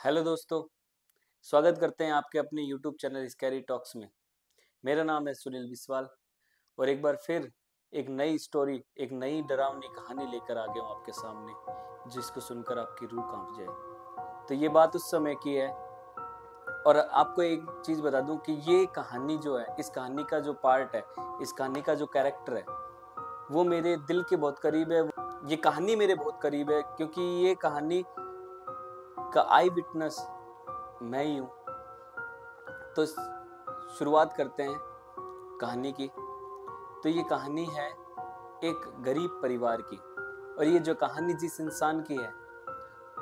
Hello दोस्तों, स्वागत करते हैं आपके अपने YouTube चैनल स्कैरी टॉक्स में। मेरा नाम है सुनील बिस्वाल और एक बार फिर एक नई स्टोरी, एक नई डरावनी कहानी लेकर आ गया हूँ आपके सामने, जिसको सुनकर आपकी रूह कांप जाए। तो ये बात उस समय की है और आपको एक चीज़ बता दूं कि ये कहानी जो है, इस कहानी का जो पार्ट है, इस कहानी का जो कैरेक्टर है, वो मेरे दिल के बहुत करीब है। ये कहानी मेरे बहुत करीब है क्योंकि ये कहानी का आई विटनेस मैं ही हूँ। तो शुरुआत करते हैं कहानी की। तो ये कहानी है एक गरीब परिवार की, और ये जो कहानी जिस इंसान की है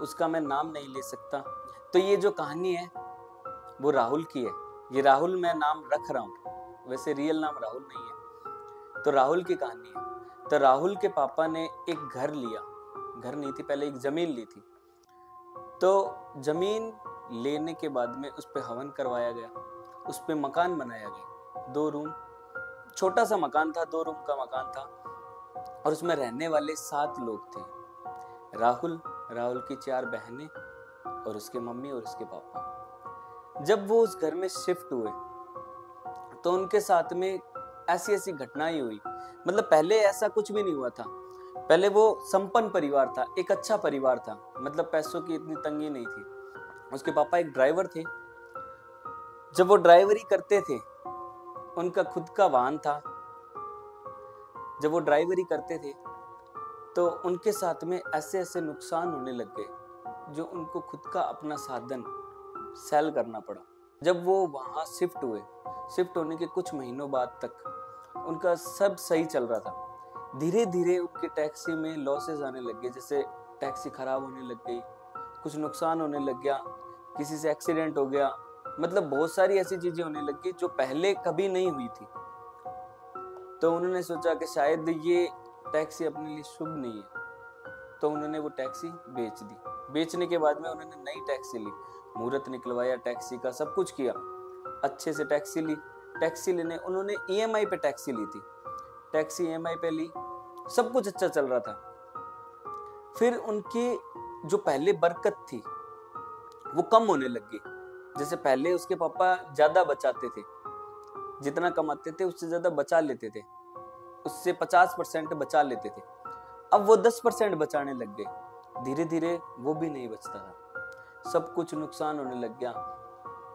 उसका मैं नाम नहीं ले सकता। तो ये जो कहानी है वो राहुल की है। ये राहुल मैं नाम रख रहा हूँ, वैसे रियल नाम राहुल नहीं है। तो राहुल की कहानी है। तो राहुल के पापा ने एक घर लिया, घर नहीं थी पहले, एक जमीन ली थी। तो जमीन लेने के बाद में उस पर हवन करवाया गया, उस पर मकान बनाया गया। 2 रूम, छोटा सा मकान था, 2 रूम का मकान था और उसमें रहने वाले 7 लोग थे। राहुल, राहुल की 4 बहनें और उसके मम्मी और उसके पापा। जब वो उस घर में शिफ्ट हुए तो उनके साथ में ऐसी ऐसी घटनाएं हुई। मतलब पहले ऐसा कुछ भी नहीं हुआ था। पहले वो संपन्न परिवार था, एक अच्छा परिवार था, मतलब पैसों की इतनी तंगी नहीं थी। उसके पापा एक ड्राइवर थे। जब वो ड्राइवरी करते थे, उनका खुद का वाहन था। जब वो ड्राइवरी करते थे तो उनके साथ में ऐसे ऐसे नुकसान होने लग गए जो उनको खुद का अपना साधन सेल करना पड़ा। जब वो वहां शिफ्ट हुए, शिफ्ट होने के कुछ महीनों बाद तक उनका सब सही चल रहा था। धीरे धीरे उनकी टैक्सी में लॉसेस आने लग गए, जैसे टैक्सी खराब होने लग गई, कुछ नुकसान होने लग गया, किसी से एक्सीडेंट हो गया, मतलब बहुत सारी ऐसी चीजें होने लग गई जो पहले कभी नहीं हुई थी। तो उन्होंने सोचा कि शायद ये टैक्सी अपने लिए शुभ नहीं है। तो उन्होंने वो टैक्सी बेच दी। बेचने के बाद में उन्होंने नई टैक्सी ली, मुहूर्त निकलवाया टैक्सी का, सब कुछ किया, अच्छे से टैक्सी ली। टैक्सी लेने उन्होंने ईएमआई पे टैक्सी ली थी। टैक्सी ईएमआई पे ली, सब कुछ अच्छा चल रहा था। फिर उनकी जो पहले बरकत थी वो कम होने लग गई। जैसे पहले उसके पापा ज्यादा बचाते थे, जितना कमाते थे उससे ज्यादा बचा लेते थे, उससे 50% बचा लेते थे। अब वो 10% बचाने लग गए। धीरे धीरे वो भी नहीं बचता था, सब कुछ नुकसान होने लग गया,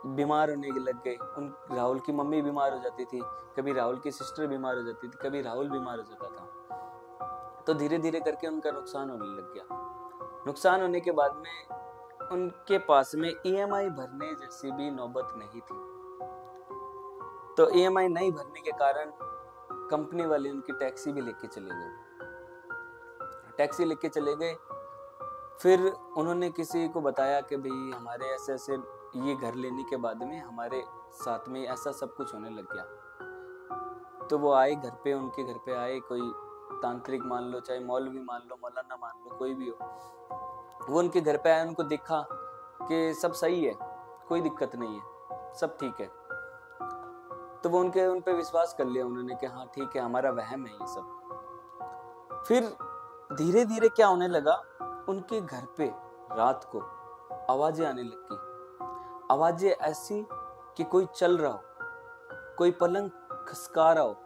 बीमार होने लग गए। उन राहुल की मम्मी बीमार हो जाती थी, कभी राहुल की सिस्टर बीमार हो जाती थी, कभी राहुल बीमार हो जाता था। तो धीरे धीरे करके उनका नुकसान होने लग गया। नुकसान होने के बाद में उनके पास में ईएमआई भरने जैसी भी नौबत नहीं थी। तो ईएमआई नहीं भरने के कारण कंपनी वाले उनकी टैक्सी भी लेके चले गए। टैक्सी लेके चले गए। फिर उन्होंने किसी को बताया कि भाई हमारे ऐसे ऐसे ये घर लेने के बाद में हमारे साथ में ऐसा सब कुछ होने लग गया। तो वो आए घर पे, उनके घर पे आए, कोई तांत्रिक मान लो, चाहे मौलवी मान लो, मौलाना मान लो, कोई भी हो। वो उनके घर पे आए, उनको देखा कि सब सही है, कोई दिक्कत नहीं है, सब ठीक है। तो वो उन पे विश्वास कर लिया उन्होंने कि हाँ ठीक है, हमारा वहम है ये सब। फिर धीरे धीरे क्या होने लगा, उनके घर पे रात को आवाजें आने लगी। आवाजें ऐसी कि कोई चल रहा हो, कोई पलंग खसका रहा हो,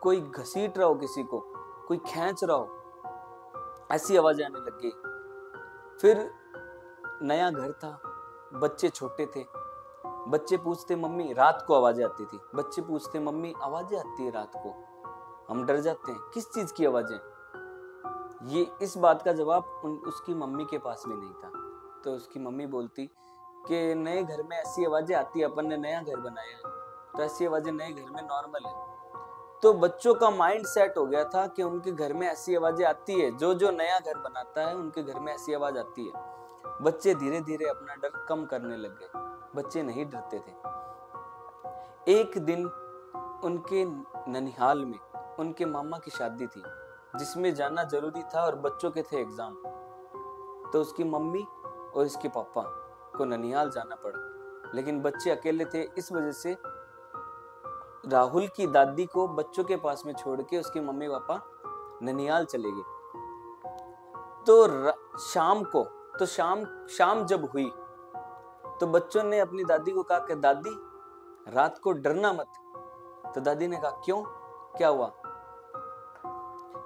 कोई घसीट रहा हो किसी को, कोई खींच रहा हो, ऐसी आवाजें आने लग गई। फिर नया घर था, बच्चे छोटे थे। बच्चे पूछते मम्मी, रात को आवाजें आती थी, बच्चे पूछते मम्मी आवाजें आती है रात को, हम डर जाते हैं, किस चीज की आवाजें? ये इस बात का जवाब उसकी मम्मी के पास भी नहीं था। तो उसकी मम्मी बोलती कि नए घर में ऐसी आवाजें आती है, अपन ने नया घर बनाया है तो ऐसी आवाजें नए घर में नॉर्मल है। तो बच्चों का माइंड सेट हो गया था कि उनके घर में ऐसी आवाजें आती है, जो जो नया घर बनाता है उनके घर में ऐसी आवाज आती है। बच्चे धीरे धीरे अपना डर कम करने लग गए, बच्चे नहीं डरते थे। एक दिन उनके ननिहाल में उनके मामा की शादी थी, जिसमें जाना जरूरी था और बच्चों के थे एग्जाम। तो उसकी मम्मी और इसके पापा को ननिहाल जाना पड़ा, लेकिन बच्चे अकेले थे। इस वजह से राहुल की दादी को बच्चों के पास में छोड़ के उसके मम्मी पापा ननिहाल चले गए। तो शाम को, तो शाम जब हुई तो बच्चों ने अपनी दादी को कहा कि दादी रात को डरना मत। तो दादी ने कहा क्यों, क्या हुआ?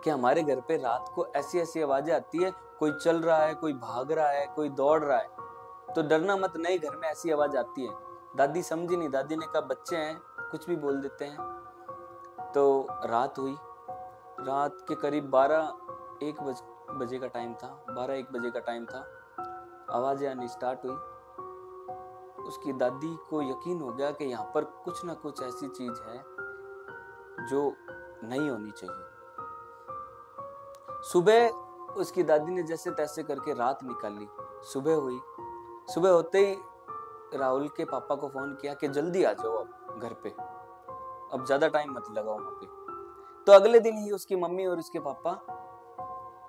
कि हमारे घर पे रात को ऐसी ऐसी आवाजें आती है, कोई चल रहा है, कोई भाग रहा है, कोई दौड़ रहा है, तो डरना मत, नए घर में ऐसी आवाज आती है। दादी समझी नहीं। दादी ने कहा बच्चे हैं, कुछ भी बोल देते हैं। तो रात हुई, रात के करीब 12-1 बजे का टाइम था, 12-1 बजे का टाइम था। आवाजें आनी स्टार्ट हुई। उसकी दादी को यकीन हो गया कि यहाँ पर कुछ ना कुछ ऐसी चीज है जो नहीं होनी चाहिए। सुबह उसकी दादी ने जैसे तैसे करके रात निकाली। सुबह हुई। सुबह होते ही राहुल के पापा को फोन किया कि जल्दी आ जाओ अब घर पे, अब ज्यादा टाइम मत लगाओ वहां पे। तो अगले दिन ही उसकी मम्मी और उसके पापा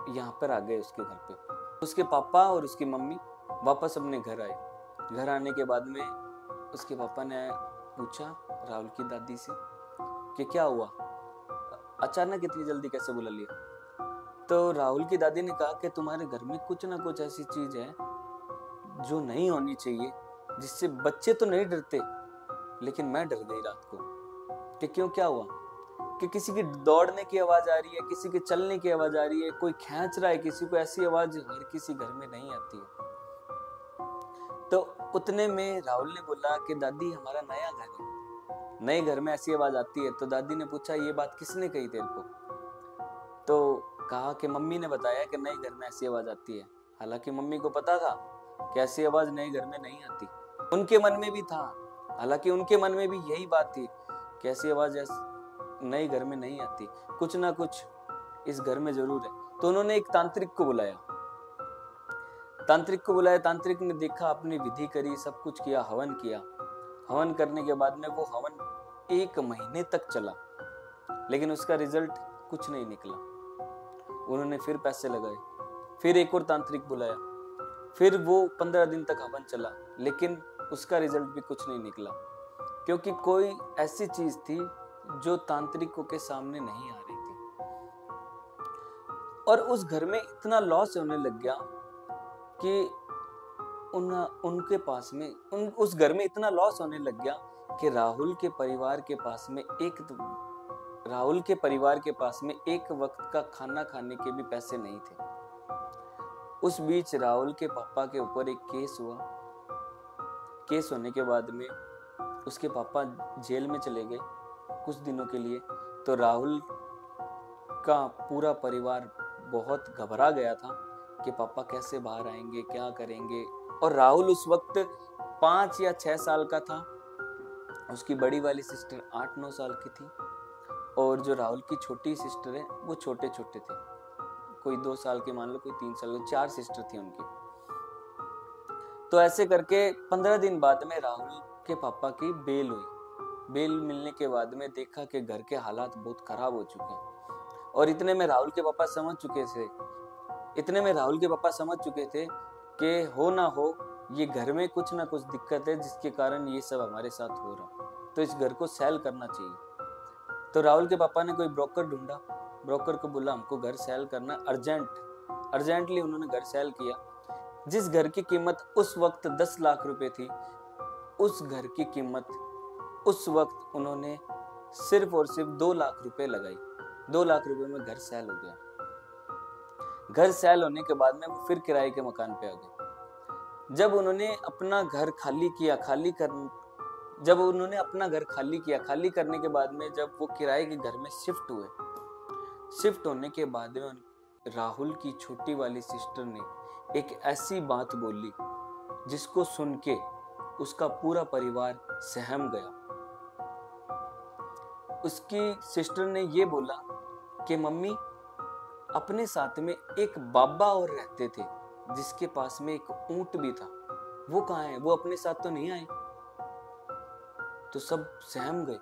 यहाँ पर आ गए उसके घर पे। उसके पापा और उसकी मम्मी वापस अपने घर आए। घर आने के बाद में उसके पापा ने पूछा राहुल की दादी से कि क्या हुआ, अचानक इतनी जल्दी कैसे बुला लिया? तो राहुल की दादी ने कहा कि तुम्हारे घर में कुछ ना कुछ ऐसी चीज है जो नहीं होनी चाहिए, जिससे बच्चे तो नहीं डरते लेकिन मैं डर गई रात को। कि क्यों, क्या हुआ? कि किसी की दौड़ने की आवाज आ रही है, किसी के चलने की आवाज आ रही है, कोई खींच रहा है किसी को, ऐसी आवाज हर किसी घर में नहीं आती है। तो उतने में राहुल ने बोला कि दादी हमारा नया घर है, नए घर में ऐसी आवाज आती है। तो दादी ने पूछा ये बात किसने कही तेरे को? तो कहा कि मम्मी ने बताया कि नए घर में ऐसी आवाज आती है। हालांकि मम्मी को पता था कि ऐसी आवाज नए घर में नहीं आती, उनके मन में भी था, हालांकि उनके मन में भी यही बात थी कि ऐसी आवाज नए घर में नहीं आती, कुछ ना कुछ इस घर में जरूर है। तो उन्होंने एक तांत्रिक को बुलाया। तांत्रिक ने देखा, अपनी विधि करी, सब कुछ किया, हवन किया। हवन करने के बाद में वो हवन 1 महीने तक चला, लेकिन उसका रिजल्ट कुछ नहीं निकला। उन्होंने फिर पैसे लगाए, फिर एक और तांत्रिक बुलाया, फिर वो 15 दिन तक हवन चला, लेकिन उसका रिजल्ट भी कुछ नहीं निकला, क्योंकि कोई ऐसी चीज थी जो तांत्रिकों के सामने नहीं आ रही थी। और उस घर में इतना लॉस होने लग गया कि उनके पास में उस घर में इतना लॉस होने लग गया कि राहुल के परिवार के पास में एक वक्त का खाना खाने के भी पैसे नहीं थे। उस बीच राहुल के पापा के ऊपर एक केस हुआ। केस होने के बाद में उसके पापा जेल में चले गए कुछ दिनों के लिए। तो राहुल का पूरा परिवार बहुत घबरा गया था कि पापा कैसे बाहर आएंगे, क्या करेंगे। और राहुल उस वक्त 5 या 6 साल का था, उसकी बड़ी वाली सिस्टर 8-9 साल की थी, और जो राहुल की छोटी सिस्टर है वो छोटे छोटे थे, कोई 2 साल के मान लो, कोई 3 साल के, 4 सिस्टर थी उनकी। तो ऐसे करके 15 दिन बाद में राहुल के पापा की बेल हुई। बेल मिलने के बाद में देखा कि घर के हालात बहुत खराब हो चुके हैं, और इतने में राहुल के पापा समझ चुके थे कि हो ना हो ये घर में कुछ ना कुछ दिक्कत है जिसके कारण ये सब हमारे साथ हो रहा, तो इस घर को सेल करना चाहिए। तो राहुल के पापा ने कोई ब्रोकर ढूंढा, ब्रोकर को बोला हमको घर सेल करना अर्जेंटली। उन्होंने घर सेल किया। जिस घर की कीमत उस वक्त 10 लाख रुपए थी, उस घर की कीमत उस वक्त उन्होंने सिर्फ और सिर्फ 2 लाख रुपए लगाई। 2 लाख रुपए में घर सेल हो गया। घर सेल होने के बाद में वो फिर किराए के मकान पे आ गए। जब उन्होंने अपना घर खाली किया, खाली करने के बाद में जब वो किराए के घर में शिफ्ट होने के बाद में राहुल की छोटी वाली सिस्टर ने एक ऐसी बात बोली जिसको सुन के उसका पूरा परिवार सहम गया। उसकी सिस्टर ने ये बोला कि मम्मी, अपने साथ में एक बाबा और रहते थे जिसके पास में एक ऊंट भी था, वो कहाँ है? वो अपने साथ तो नहीं आए। तो सब सहम गए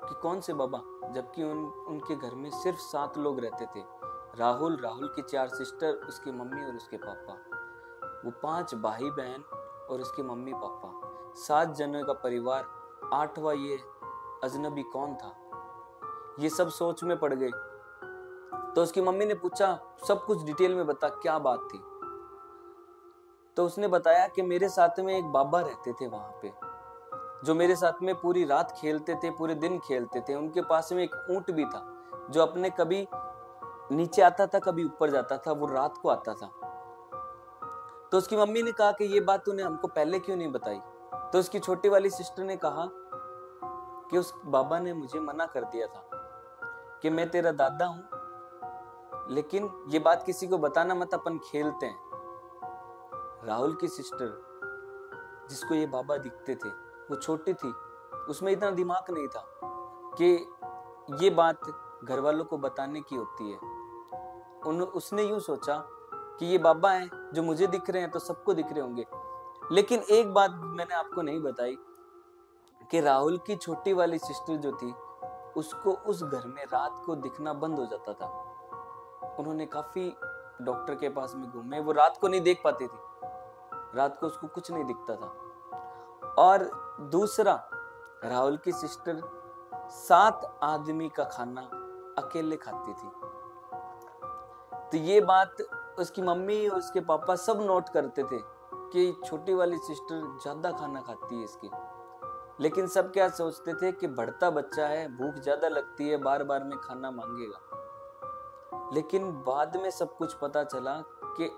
कि कौन से बाबा, जबकि उनके घर में सिर्फ 7 लोग रहते थे। राहुल की 4 सिस्टर, उसकी मम्मी और उसके पापा, वो 5 भाई बहन और उसके मम्मी पापा, 7 जनों का परिवार, 8वां ये अजनबी कौन था? ये सब सोच में पड़ गए। तो उसकी मम्मी ने पूछा सब कुछ डिटेल में बता, क्या बात थी? तो उसने बताया कि मेरे साथ में एक बाबा रहते थे वहां पे, जो मेरे साथ में पूरी रात खेलते थे, पूरे दिन खेलते थे। उनके पास में एक ऊंट भी था जो अपने कभी नीचे आता था, कभी ऊपर जाता था, वो रात को आता था। तो उसकी मम्मी ने कहा कि ये बात तूने हमको पहले क्यों नहीं बताई। तो उसकी छोटी वाली सिस्टर ने कहा कि उस बाबा ने मुझे मना कर दिया था कि मैं तेरा दादा हूं, लेकिन ये बात किसी को बताना मत, अपन खेलते हैं। राहुल की सिस्टर, जिसको ये बाबा दिखते थे, वो छोटी थी, उसमें इतना दिमाग नहीं था कि ये बात घर वालों को बताने की होती है। उसने यूं सोचा कि ये बाबा हैं, जो मुझे दिख रहे हैं तो सबको दिख रहे होंगे। लेकिन एक बात मैंने आपको नहीं बताई कि राहुल की छोटी वाली सिस्टर जो थी, उसको उस घर में रात को दिखना बंद हो जाता था। उन्होंने काफी डॉक्टर के पास में घूमे, वो रात को नहीं देख पाती थी, रात को उसको कुछ नहीं दिखता था। और दूसरा, राहुल की सिस्टर 7 आदमी का खाना अकेले खाती थी। तो ये बात उसकी मम्मी और उसके पापा सब नोट करते थे कि छोटी वाली सिस्टर ज्यादा खाना खाती है इसकी। लेकिन सब क्या सोचते थे कि बढ़ता बच्चा है, भूख ज्यादा लगती है, बार बार में खाना मांगेगा। लेकिन बाद में सब कुछ पता चला कि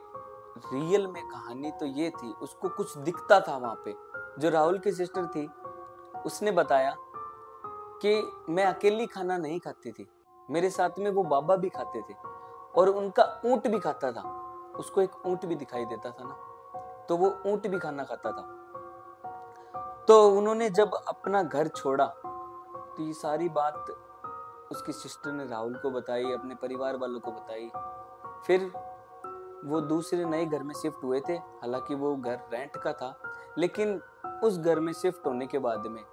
रियल में कहानी तो ये थी, उसको कुछ दिखता था वहां पे। जो राहुल की सिस्टर थी, उसने बताया कि मैं अकेली खाना नहीं खाती थी, मेरे साथ में वो बाबा भी खाते थे और उनका ऊंट भी खाता था। उसको एक ऊंट भी दिखाई देता था ना, तो वो ऊंट भी खाना खाता था। तो उन्होंने जब अपना घर छोड़ा तो ये सारी बात उसकी सिस्टर ने राहुल को बताई, अपने परिवार वालों को बताई। फिर वो दूसरे नए घर में शिफ्ट हुए थे। हालांकि वो घर रेंट का था, लेकिन उस घर में शिफ्ट होने के बाद में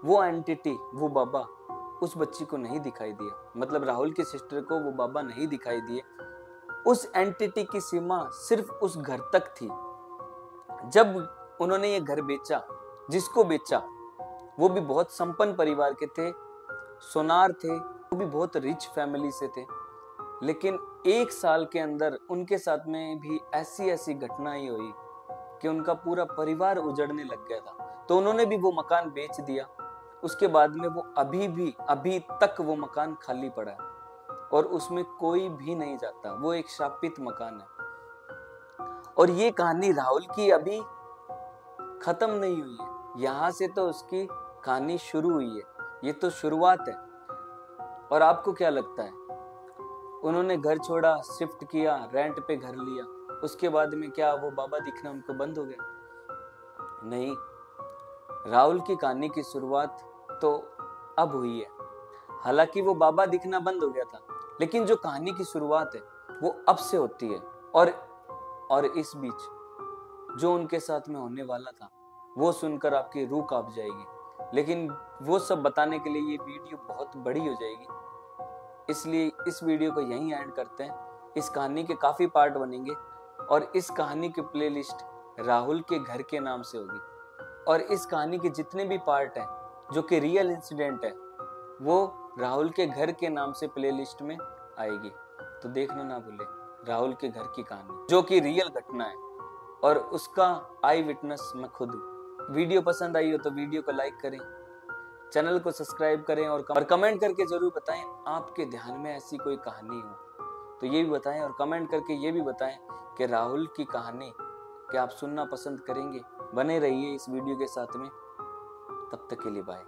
वो एंटिटी, वो बाबा उस बच्ची को नहीं दिखाई दिया। मतलब राहुल की सिस्टर को वो बाबा नहीं दिखाई दिए। उस एंटिटी की सीमा सिर्फ उस घर तक थी। जब उन्होंने ये घर बेचा, जिसको बेचा वो भी बहुत संपन्न परिवार के थे, सोनार थे, वो भी बहुत रिच फैमिली से थे। लेकिन 1 साल के अंदर उनके साथ में भी ऐसी ऐसी घटनाएं हुई कि उनका पूरा परिवार उजड़ने लग गया था। तो उन्होंने भी वो मकान बेच दिया। उसके बाद में वो अभी तक वो मकान खाली पड़ा है और उसमें कोई भी नहीं जाता। वो एक शापित मकान है। और ये कहानी राहुल की अभी खत्म नहीं हुई है, यहां से तो उसकी कहानी शुरू हुई है। ये तो शुरुआत है। और आपको क्या लगता है, उन्होंने घर छोड़ा, शिफ्ट किया, रेंट पे घर लिया, उसके बाद में क्या वो बाबा दिखना उनको बंद हो गया? नहीं, राहुल की कहानी की शुरुआत तो अब हुई है। हालांकि वो बाबा दिखना बंद हो गया था, लेकिन जो कहानी की शुरुआत है वो अब से होती है। और इस बीच जो उनके साथ में होने वाला था वो सुनकर आपकी रूह कांप जाएगी। लेकिन वो सब बताने के लिए ये वीडियो बहुत बड़ी हो जाएगी, इसलिए इस वीडियो को यहीं एंड करते हैं। इस कहानी के काफी पार्ट बनेंगे और इस कहानी की प्लेलिस्ट राहुल के घर के नाम से होगी। और इस कहानी के जितने भी पार्ट हैं जो कि रियल इंसिडेंट है, वो राहुल के घर के नाम से प्लेलिस्ट में आएगी। तो देखना ना भूले राहुल के घर की कहानी, जो कि रियल घटना है और उसका आई विटनेस मैं खुद हूँ। वीडियो पसंद आई हो तो वीडियो को लाइक करें, चैनल को सब्सक्राइब करें और कमेंट करके जरूर बताएं आपके ध्यान में ऐसी कोई कहानी हो तो ये भी बताएं। और कमेंट करके ये भी बताएं कि राहुल की कहानी क्या आप सुनना पसंद करेंगे। बने रहिए इस वीडियो के साथ में। तब तक के लिए बाय।